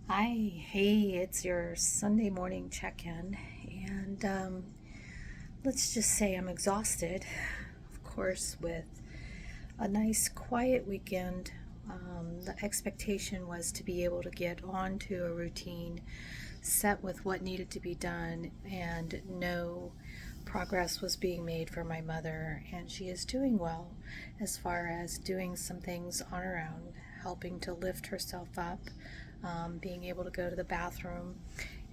Hi, hey, it's your Sunday morning check-in, and let's just say I'm exhausted, of course, with a nice quiet weekend. The expectation was to be able to get onto a routine set with what needed to be done, and no progress was being made for my mother, and she is doing well as far as doing some things on her own, helping to lift herself up, being able to go to the bathroom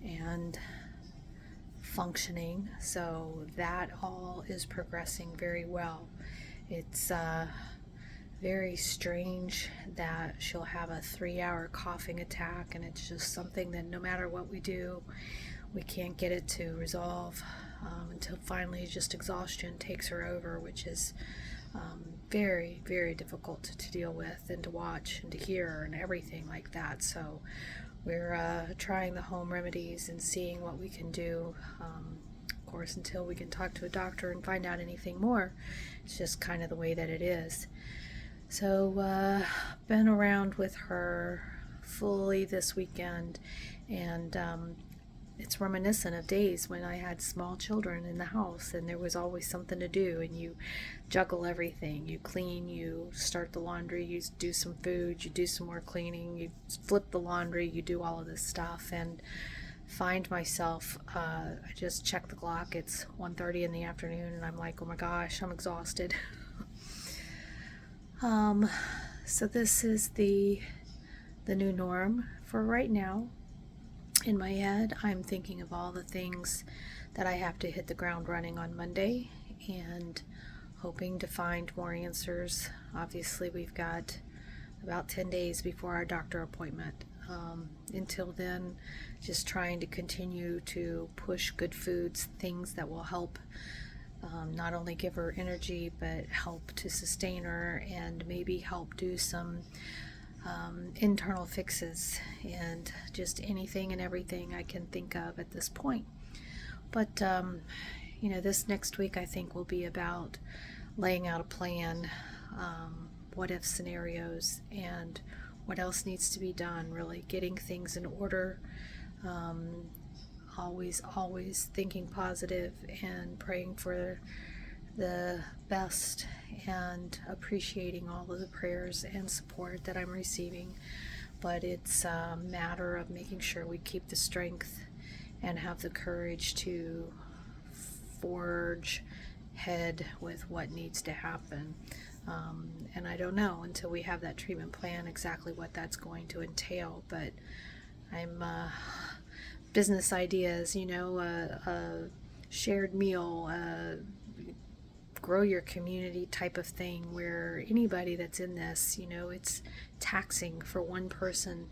and functioning. So that all is progressing very well. It's very strange that she'll have a 3 hour coughing attack, and it's just something that no matter what we do, we can't get it to resolve until finally just exhaustion takes her over, which is very, very difficult to deal with and to watch and to hear and everything like that. So we're trying the home remedies and seeing what we can do. Of course, until we can talk to a doctor and find out anything more, it's just kind of the way that it is. So, been around with her fully this weekend, and it's reminiscent of days when I had small children in the house and there was always something to do, and you juggle everything. You clean, you start the laundry, you do some food, you do some more cleaning, you flip the laundry, you do all of this stuff, and find myself, I just check the clock, it's 1:30 in the afternoon, and I'm like, oh my gosh, I'm exhausted. um, so this is the new norm for right now. In my head, I'm thinking of all the things that I have to hit the ground running on Monday and hoping to find more answers. Obviously, we've got about 10 days before our doctor appointment. Until then, just trying to continue to push good foods, things that will help not only give her energy, but help to sustain her and maybe help do some internal fixes, and just anything and everything I can think of at this point. But, this next week I think will be about laying out a plan, what if scenarios, and what else needs to be done, really getting things in order. Um, always thinking positive and praying for the best, and appreciating all of the prayers and support that I'm receiving. But it's a matter of making sure we keep the strength and have the courage to forge ahead with what needs to happen. And I don't know until we have that treatment plan exactly what that's going to entail, but I'm business ideas, a shared meal, grow your community type of thing, where anybody that's in this, it's taxing for one person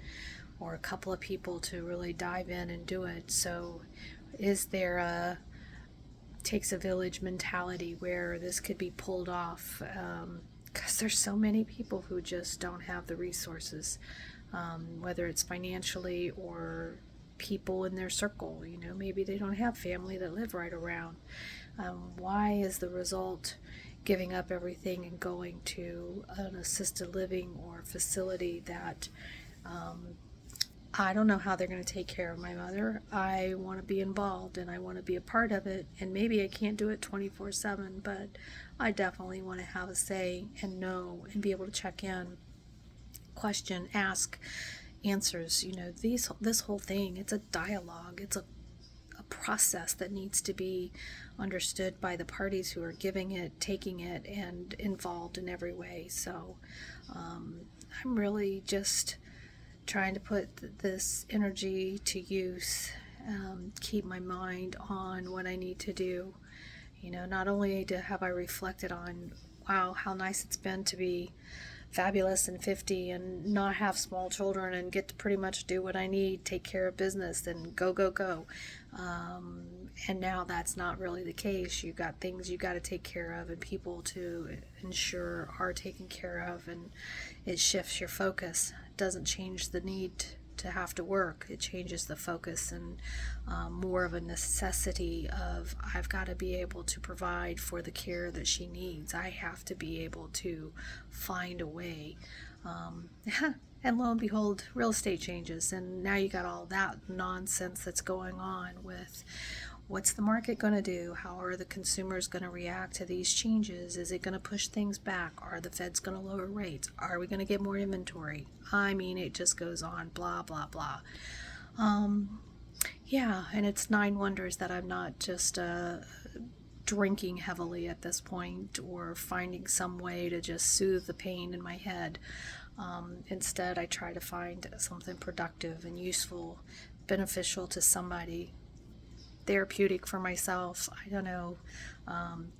or a couple of people to really dive in and do it. So is there a takes a village mentality where this could be pulled off? Because there's so many people who just don't have the resources, whether it's financially or people in their circle. Maybe they don't have family that live right around. Why is the result giving up everything and going to an assisted living or facility that I don't know how they're going to take care of my mother? I want to be involved and I want to be a part of it, and maybe I can't do it 24/7, but I definitely want to have a say and know and be able to check in, question, ask, answers. This whole thing, it's a dialogue, it's a process that needs to be understood by the parties who are giving it, taking it, and involved in every way. So I'm really just trying to put this energy to use, keep my mind on what I need to do. Not only have I reflected on, wow, how nice it's been to be fabulous and 50 and not have small children and get to pretty much do what I need, take care of business and go, go, go. And now that's not really the case. You got things you got to take care of and people to ensure are taken care of, and it shifts your focus. It doesn't change the need to have to work. It changes the focus, and more of a necessity of I've got to be able to provide for the care that she needs. I have to be able to find a way. And lo and behold, real estate changes, and now you got all that nonsense that's going on with what's the market going to do? How are the consumers going to react to these changes? Is it going to push things back? Are the feds going to lower rates? Are we going to get more inventory? I mean, it just goes on, blah, blah, blah. Yeah, and it's nine wonders that I'm not just drinking heavily at this point or finding some way to just soothe the pain in my head. Instead, I try to find something productive and useful, beneficial to somebody, therapeutic for myself. I don't know.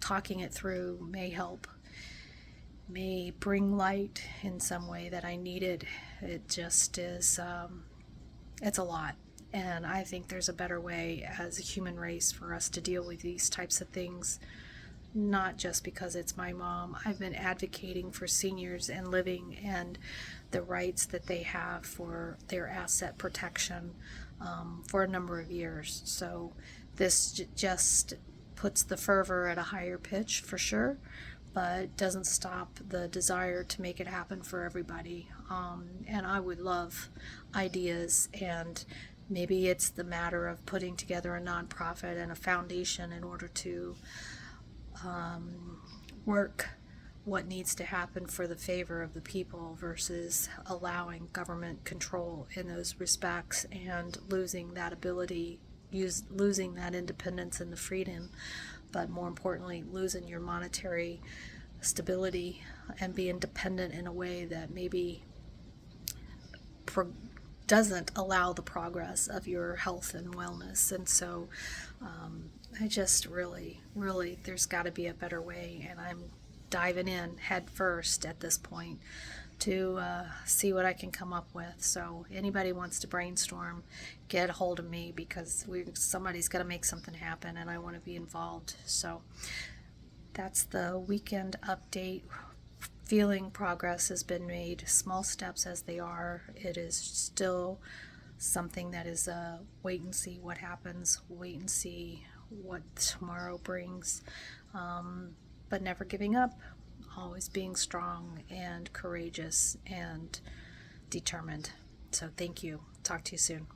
Talking it through may help, may bring light in some way that I needed. It just is, it's a lot. And I think there's a better way as a human race for us to deal with these types of things, not just because it's my mom. I've been advocating for seniors and living and the rights that they have for their asset protection for a number of years. So this just puts the fervor at a higher pitch for sure, but doesn't stop the desire to make it happen for everybody. And I would love ideas, and maybe it's the matter of putting together a nonprofit and a foundation in order to work what needs to happen for the favor of the people versus allowing government control in those respects and losing that ability, losing that independence and the freedom, but more importantly, losing your monetary stability and being dependent in a way that maybe doesn't allow the progress of your health and wellness. And so I just really, there's got to be a better way, and I'm diving in head first at this point to see what I can come up with. So anybody wants to brainstorm, get a hold of me, because somebody's got to make something happen and I want to be involved. So that's the weekend update. Feeling progress has been made, small steps as they are. It is still something that is wait and see what happens, wait and see what tomorrow brings, but never giving up, always being strong and courageous and determined. So thank you. Talk to you soon.